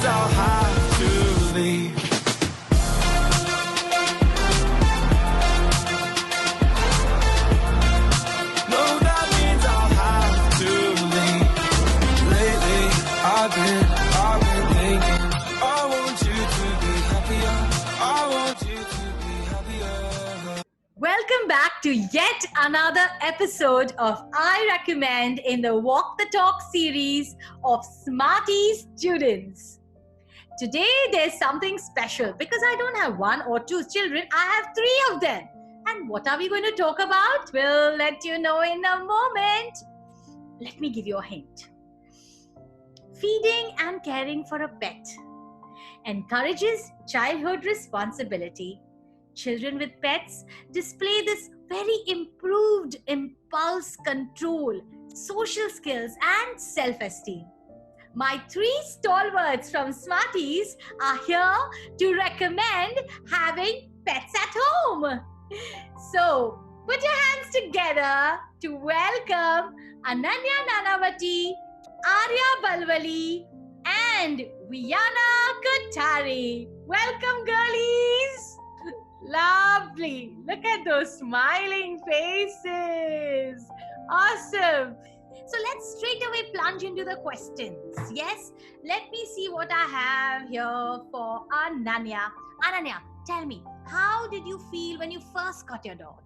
means I'll have to leave. No, that means I'll have to leave. Lately, I've been thinking, I want you to be happier. I want you to be happier. Welcome back to yet another episode of I Recommend in the Walk the Talk series of Smarties students. Today there's something special because I don't have one or two children, I have three of them. And what are we going to talk about? We'll let you know in a moment. Let me give you a hint. Feeding and caring for a pet encourages childhood responsibility. Children with pets display this very improved impulse control, social skills, and self-esteem. My three stalwarts from Smarties are here to recommend having pets at home. So, put your hands together to welcome Ananya Nanavati, Arya Balwali, and Viana Kothari. Welcome, girlies! Lovely. Look at those smiling faces. Awesome. So let's straight away plunge into the questions. Yes, let me see what I have here for Ananya. Ananya, tell me, how did you feel when you first got your dog?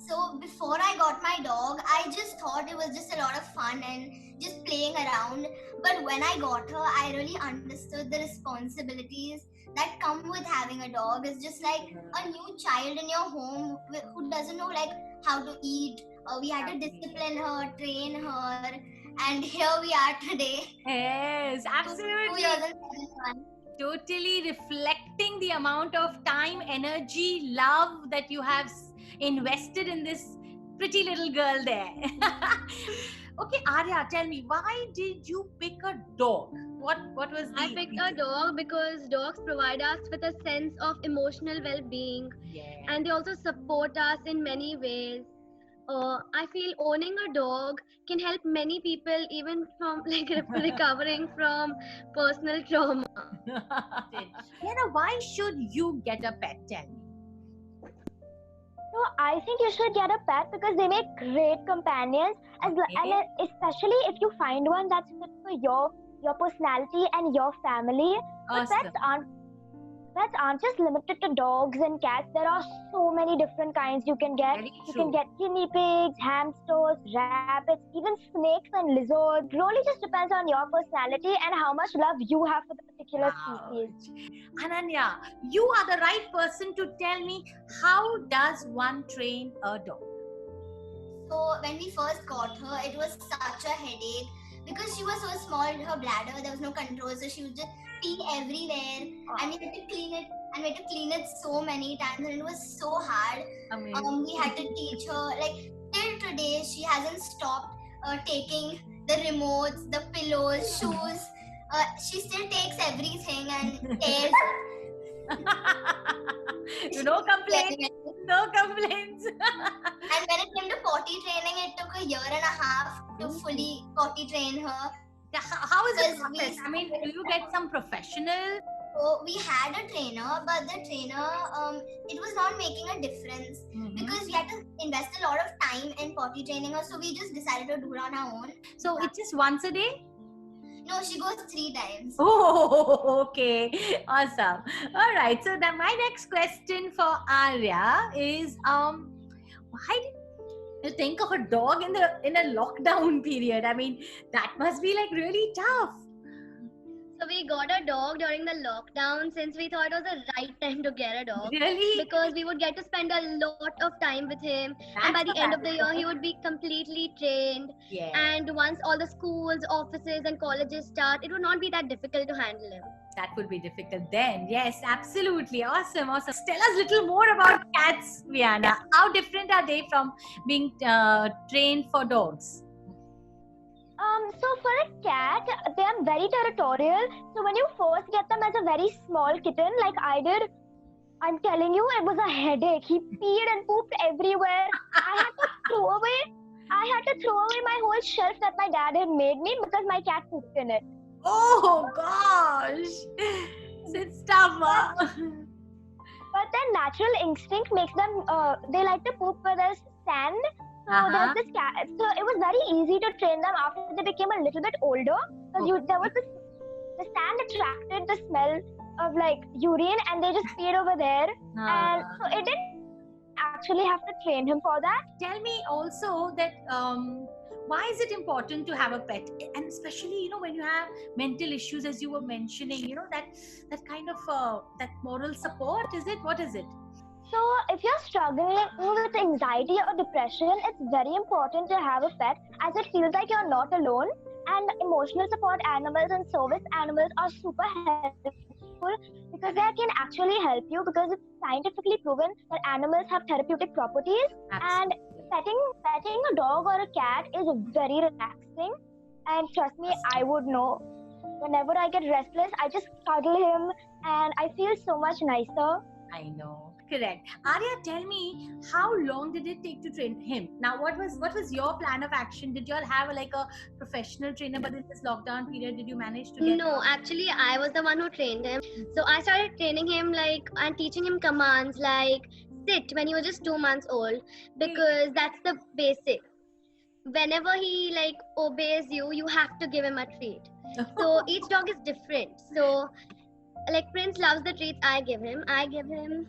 So before I got my dog, I just thought it was just a lot of fun and just playing around. But when I got her, I really understood the responsibilities that come with having a dog. It's just like a new child in your home who doesn't know like how to eat. We had to discipline her, train her, and here we are today. Yes, 2 absolutely. years and 7 months. Totally reflecting the amount of time, energy, love that you have invested in this pretty little girl there. Okay, Arya, tell me, why did you pick a dog? What was the I picked a reason? dog because dogs provide us with a sense of emotional well-being, Yeah. and they also support us in many ways. I feel owning a dog can help many people even from like recovering from personal trauma. Yana, why should you get a pet? Tell me. So I think you should get a pet because they make great companions, and especially if you find one that's fit for your personality and your family. But Awesome. pets aren't just limited to dogs and cats. There are so many different kinds you can get. Very You true. can get guinea pigs, hamsters, rabbits, even snakes and lizards. It really just depends on your personality and how much love you have for the particular species. Ouch. Ananya, you are the right person to tell me, how does one train a dog? So when we first got her, it was such a headache because she was so small, her bladder, there was no control, so she would just pee everywhere, and we had to clean it, and we had to clean it so many times, and it was so hard. Amazing. We had to teach her, like till today, she hasn't stopped taking the remotes, the pillows, shoes. She still takes everything and tears. No complaints. No complaints. And when it came to potty training, it took a year and a half to fully potty train her. How is the Because we- process? I mean, do you get some professional? So we had a trainer, but the trainer, it was not making a difference because we had to invest a lot of time in potty training her. So we just decided to do it on our own. So it's just once a day? No, she goes 3 times. Oh, okay. Awesome. All right. So then my next question for Arya is, why did you think of a dog in a lockdown period? I mean, that must be like really tough. So we got a dog during the lockdown since we thought it was the right time to get a dog. Really? Because we would get to spend a lot of time with him, and by That's the end of the year, fabulous. he would be completely trained. Yeah. And once all the schools, offices, and colleges start, it would not be that difficult to handle him. That would be difficult then. Yes, absolutely. Awesome. Awesome. Tell us a little more about cats, Viana. How different are they from being trained for dogs? So for a cat, they are very territorial. So when you first get them as a very small kitten, like I did, I'm telling you, it was a headache. He peed and pooped everywhere. I had to throw away my whole shelf that my dad had made me because my cat pooped in it. Oh gosh! Lover. But their natural instinct makes them, they like to poop where there's sand. So there's this cat. So it was very easy to train them after they became a little bit older. Because there was this, the sand attracted the smell of like urine, and they just peed over there. And so it didn't actually have to train him for that. Tell me also that why is it important to have a pet, and especially, you know, when you have mental issues, as you were mentioning, you know, that kind of that moral support, is it, what is it? So if you're struggling with anxiety or depression, it's very important to have a pet, as it feels like you're not alone. And emotional support animals and service animals are super helpful because they can actually help you, because it's scientifically proven that animals have therapeutic properties. And petting a dog or a cat is very relaxing. And trust me, I would know. Whenever I get restless, I just cuddle him and I feel so much nicer. I know. Correct. Arya, tell me, how long did it take to train him? Now, what was your plan of action? Did you all have like a professional trainer, but in this lockdown period, did you manage to get? No, actually, I was the one who trained him. So I started training him and teaching him commands like sit when he was just 2 months old, because that's the basic. Whenever he obeys you, you have to give him a treat. So each dog is different. So Prince loves the treats I give him. I give him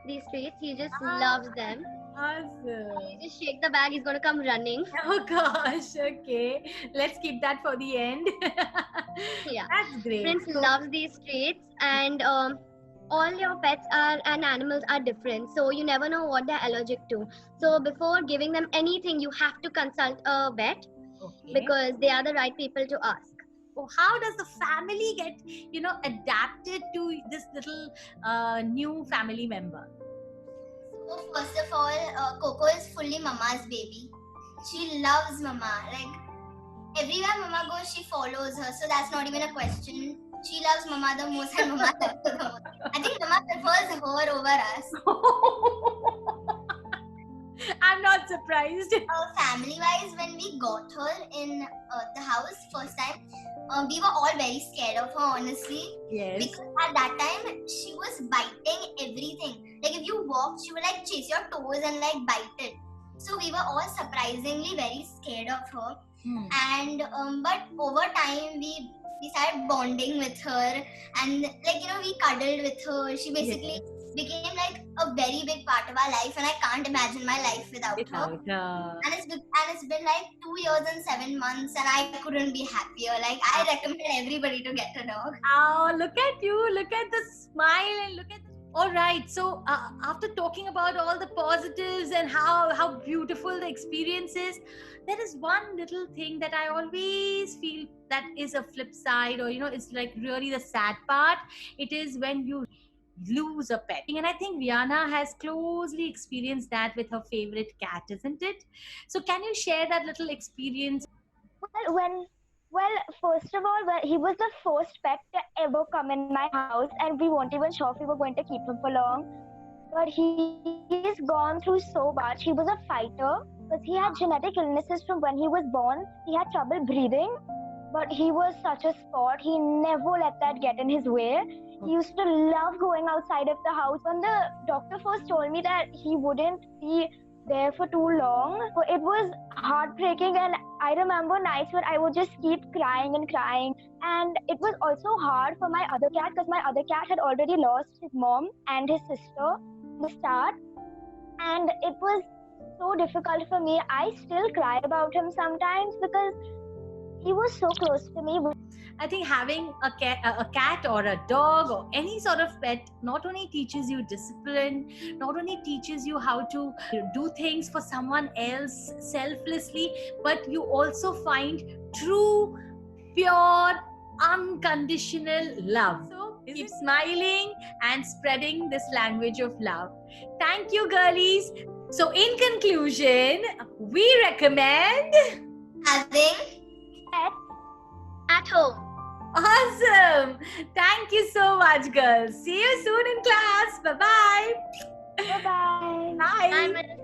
these treats. He just loves them. Awesome. You just shake the bag, he's going to come running. Oh gosh, okay. Let's keep that for the end. Yeah. That's great. Prince loves these treats, and all your pets and animals are different. So you never know what they're allergic to. So before giving them anything, you have to consult a vet, because they are the right people to ask. So how does the family get, adapted to this little new family member? So first of all, Coco is fully Mama's baby. She loves Mama. Everywhere Mama goes, she follows her. So that's not even a question. She loves Mama the most, and Mama loves her the most. I think Mama prefers her over us. I'm not surprised. Family-wise, when we got her in the house first time, we were all very scared of her, honestly. Yes. Because at that time, she was biting everything. If you walked, she would chase your toes and bite it. So we were all surprisingly very scared of her. And but over time, we started bonding with her, and we cuddled with her. She basically became a very big part of our life, and I can't imagine my life without her. And it's been 2 years and 7 months, and I couldn't be happier. I recommend everybody to get a dog. Oh, look at you, look at the smile, and look at. All right, so after talking about all the positives and how beautiful the experience is, there is one little thing that I always feel that is a flip side, or it's really the sad part. It is when you lose a pet, and I think Rihanna has closely experienced that with her favorite cat, isn't it? So can you share that little experience? Well, first of all, he was the first pet to ever come in my house, and we weren't even sure if we were going to keep him for long. But he's gone through so much. He was a fighter because he had genetic illnesses from when he was born. He had trouble breathing, but he was such a sport. He never let that get in his way. He used to love going outside of the house. When the doctor first told me that he wouldn't be there for too long, it was heartbreaking, and I remember nights where I would just keep crying and crying. And it was also hard for my other cat, because my other cat had already lost his mom and his sister in the start, and it was so difficult for me. I still cry about him sometimes because he was so close to me. I think having a cat or a dog or any sort of pet not only teaches you discipline, not only teaches you how to do things for someone else selflessly, but you also find true, pure, unconditional love. So keep smiling and spreading this language of love. Thank you, girlies. So in conclusion, we recommend having pets at home. Awesome. Thank you so much, girls. See you soon in class. Bye-bye. Bye-bye. Bye. Bye, Madam.